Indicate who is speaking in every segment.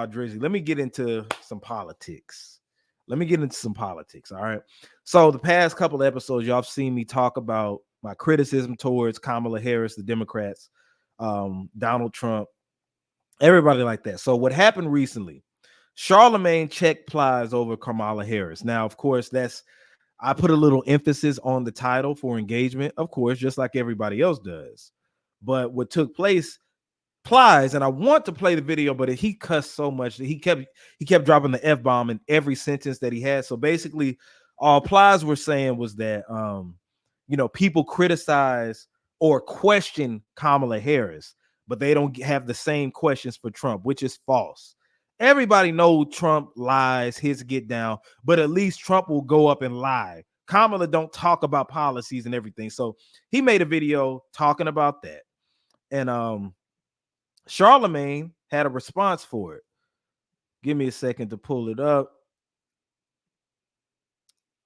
Speaker 1: Drizzy, let me get into some politics. All right. So the past couple of episodes, y'all have seen me talk about my criticism towards Kamala Harris, the Democrats, Donald Trump, everybody like that. So what happened recently? Charlamagne checked Plies over Kamala Harris. Now, of course, I put a little emphasis on the title for engagement, of course, just like everybody else does. But what took place, Plies, and I want to play the video, but he cussed so much that he kept dropping the F-bomb in every sentence that he had. So basically, all Plies were saying was that people criticize or question Kamala Harris, but they don't have the same questions for Trump, which is false. Everybody knows Trump lies, his get down, but at least Trump will go up and lie. Kamala don't talk about policies and everything. So he made a video talking about that. And Charlamagne had a response for it. Give me a second to pull it up.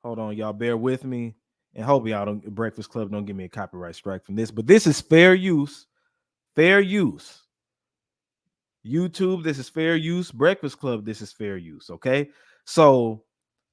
Speaker 1: Hold on, y'all. Bear with me. And hope y'all Breakfast Club don't give me a copyright strike from this. But this is fair use. Fair use. YouTube, this is fair use. Breakfast Club, this is fair use. Okay. So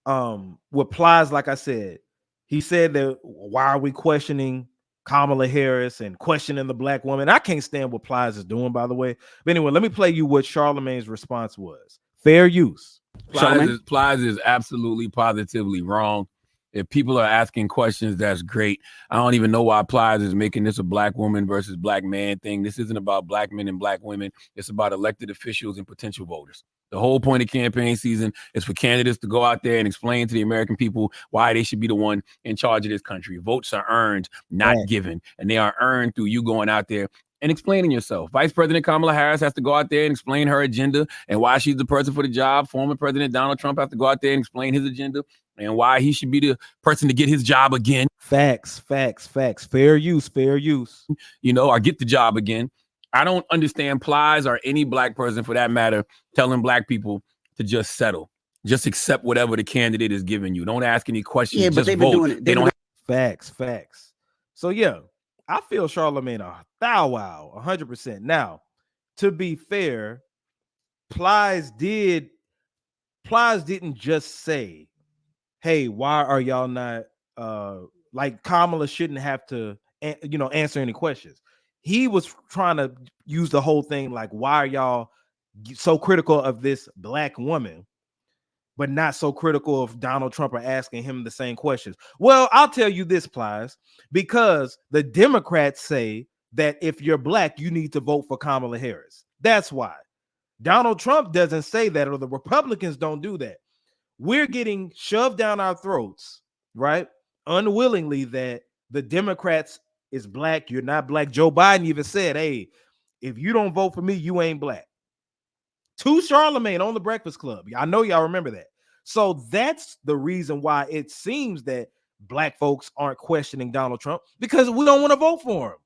Speaker 1: with Plies, like I said, he said that why are we questioning Kamala Harris and questioning the black woman? I can't stand what Plies is doing, by the way. But anyway, let me play you what Charlamagne's response was. Fair use.
Speaker 2: Plies is absolutely positively wrong. If people are asking questions, that's great. I don't even know why Plies is making this a black woman versus black man thing. This isn't about black men and black women. It's about elected officials and potential voters. The whole point of campaign season is for candidates to go out there and explain to the American people why they should be the one in charge of this country. Votes are earned, not given, and they are earned through you going out there and explaining yourself. Vice President Kamala Harris has to go out there and explain her agenda and why she's the person for the job. Former President Donald Trump has to go out there and explain his agenda and why he should be the person to get his job again.
Speaker 1: Facts. Fair use.
Speaker 2: Or get the job again. I don't understand Plies or any black person for that matter telling black people to just settle. Just accept whatever the candidate is giving you. Don't ask any questions.
Speaker 3: Yeah, but
Speaker 2: just
Speaker 3: they've
Speaker 2: vote.
Speaker 3: been doing it.
Speaker 2: They don't
Speaker 1: Facts. So yeah, I feel Charlamagne a thou wow, 100%. Now, to be fair, Plies didn't just say, hey, why are y'all not like Kamala shouldn't have to answer any questions. He was trying to use the whole thing like, why are y'all so critical of this black woman, but not so critical of Donald Trump or asking him the same questions? Well, I'll tell you this, Plies, because the Democrats say that if you're black, you need to vote for Kamala Harris. That's why. Donald Trump doesn't say that, or the Republicans don't do that. We're getting shoved down our throats, right? Unwillingly, that the Democrats is black. You're not black. Joe Biden even said, hey, if you don't vote for me, you ain't black. To Charlamagne on the Breakfast Club. I know y'all remember that. So that's the reason why it seems that black folks aren't questioning Donald Trump, because we don't want to vote for him.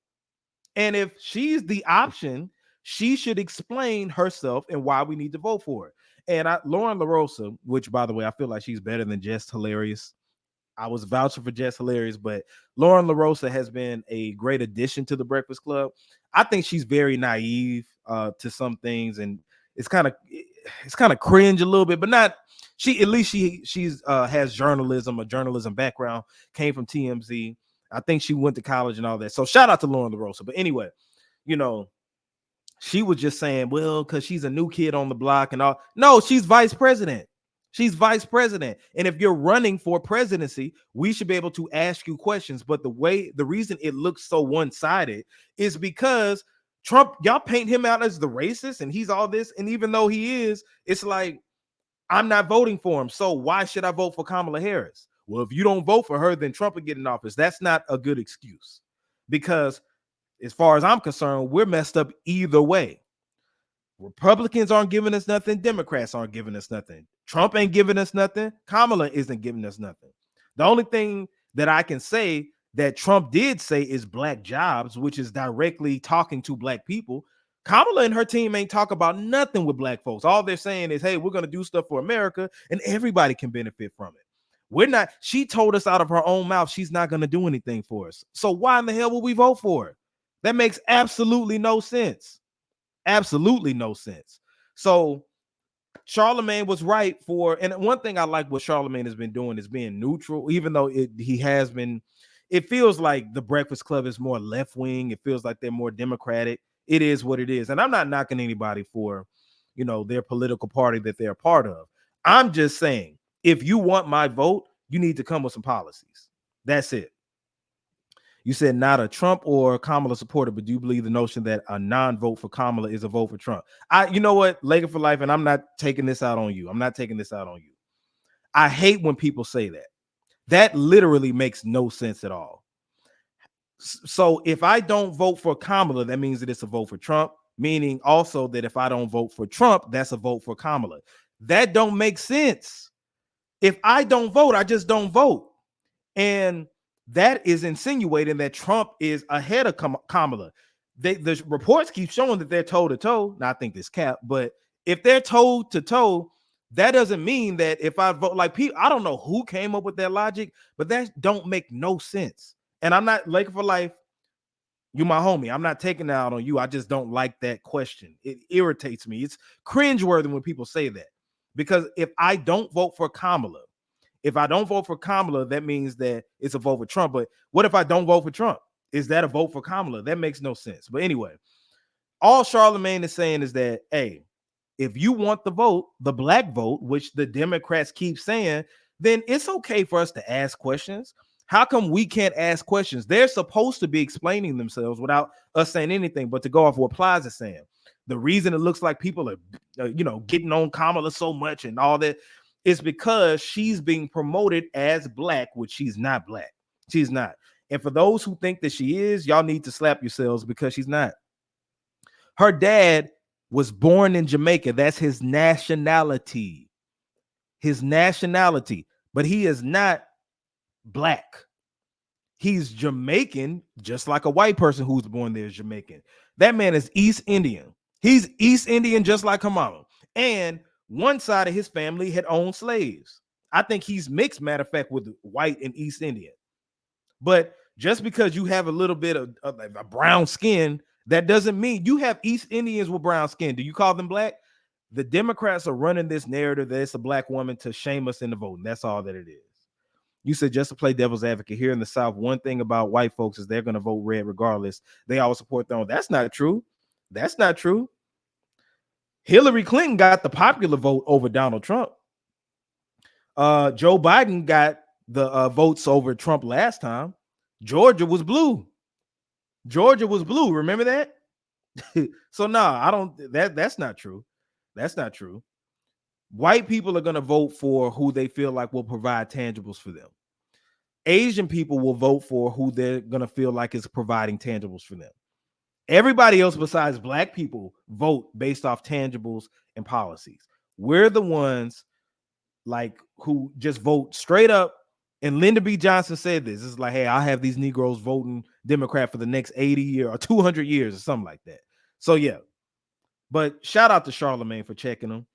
Speaker 1: And if she's the option, she should explain herself and why we need to vote for her. And Lauren LaRosa, which, by the way, I feel like she's better than Just Hilarious. I was vouching for Just Hilarious, but Lauren LaRosa has been a great addition to the Breakfast Club. I think she's very naive to some things, and it's kind of cringe a little bit, but not. She's has a journalism background, came from TMZ. I think she went to college and all that. So shout out to Lauren LaRosa. But anyway, she was just saying, well, because she's a new kid on the block and all. No, she's vice president. She's vice president. And if you're running for presidency, we should be able to ask you questions. But the reason it looks so one-sided is because Trump, y'all paint him out as the racist and he's all this. And even though he is, it's like, I'm not voting for him. So why should I vote for Kamala Harris? Well, if you don't vote for her, then Trump will get in office. That's not a good excuse, because as far as I'm concerned, we're messed up either way. Republicans aren't giving us nothing. Democrats aren't giving us nothing. Trump ain't giving us nothing. Kamala isn't giving us nothing. The only thing that I can say that Trump did say is black jobs, which is directly talking to black people. Kamala and her team ain't talk about nothing with black folks. All they're saying is, hey, we're going to do stuff for America and everybody can benefit from it. She told us out of her own mouth she's not going to do anything for us. So why in the hell will we vote for her? That makes absolutely no sense. Absolutely no sense. So Charlamagne was right for, and one thing I like what Charlamagne has been doing is being neutral, even though he has been. It feels like the Breakfast Club is more left wing. It feels like they're more Democratic. It is what it is, and I'm not knocking anybody for, their political party that they're a part of. I'm just saying, if you want my vote, you need to come with some policies. That's it. You said not a Trump or Kamala supporter, but do you believe the notion that a non-vote for Kamala is a vote for Trump? You know what, Laker for life, and I'm not taking this out on you. I'm not taking this out on you. I hate when people say that. That literally makes no sense at all. So if I don't vote for Kamala, that means that it's a vote for Trump, meaning also that if I don't vote for Trump, that's a vote for Kamala. That don't make sense. If I don't vote, I just don't vote. And that is insinuating that Trump is ahead of Kamala. The reports keep showing that they're toe-to-toe. Now, I think this cap, but if they're toe-to-toe, that doesn't mean that if I vote, like, people, I don't know who came up with that logic, but that don't make no sense. And I'm not, Laker for life, you my homie. I'm not taking that out on you. I just don't like that question. It irritates me. It's cringeworthy when people say that. Because if I don't vote for Kamala, that means that it's a vote for Trump. But what if I don't vote for Trump? Is that a vote for Kamala? That makes no sense. But anyway, all Charlamagne is saying is that, hey, if you want the vote, the black vote, which the Democrats keep saying, then it's okay for us to ask questions. How come we can't ask questions? They're supposed to be explaining themselves without us saying anything. But to go off what Plies is saying, the reason it looks like people are, getting on Kamala so much and all that is because she's being promoted as black, which she's not black. She's not. And for those who think that she is, y'all need to slap yourselves because she's not. Her dad was born in Jamaica. That's his nationality. But he is not black. He's Jamaican, just like a white person who's born there is Jamaican. That man is East Indian. He's East Indian, just like Kamala. And one side of his family had owned slaves. I think he's mixed, matter of fact, with white and East Indian. But just because you have a little bit of a brown skin, that doesn't mean you have East Indians with brown skin. Do you call them black? The Democrats are running this narrative that it's a black woman to shame us in the voting. That's all that it is. You said, just to play devil's advocate, here in the South, one thing about white folks is they're going to vote red regardless. They always support their own. That's not true. That's not true. Hillary Clinton got the popular vote over Donald Trump. Joe Biden got the votes over Trump last time. Georgia was blue. Remember that? So I don't. That's not true. That's not true. White people are going to vote for who they feel like will provide tangibles for them. Asian people will vote for who they're going to feel like is providing tangibles for them. Everybody else besides black people vote based off tangibles and policies. We're the ones like who just vote straight up. And Lyndon B. Johnson said this. It's like, hey, I have these Negroes voting Democrat for the next 80 years or 200 years or something like that. So, yeah. But shout out to Charlamagne for checking them.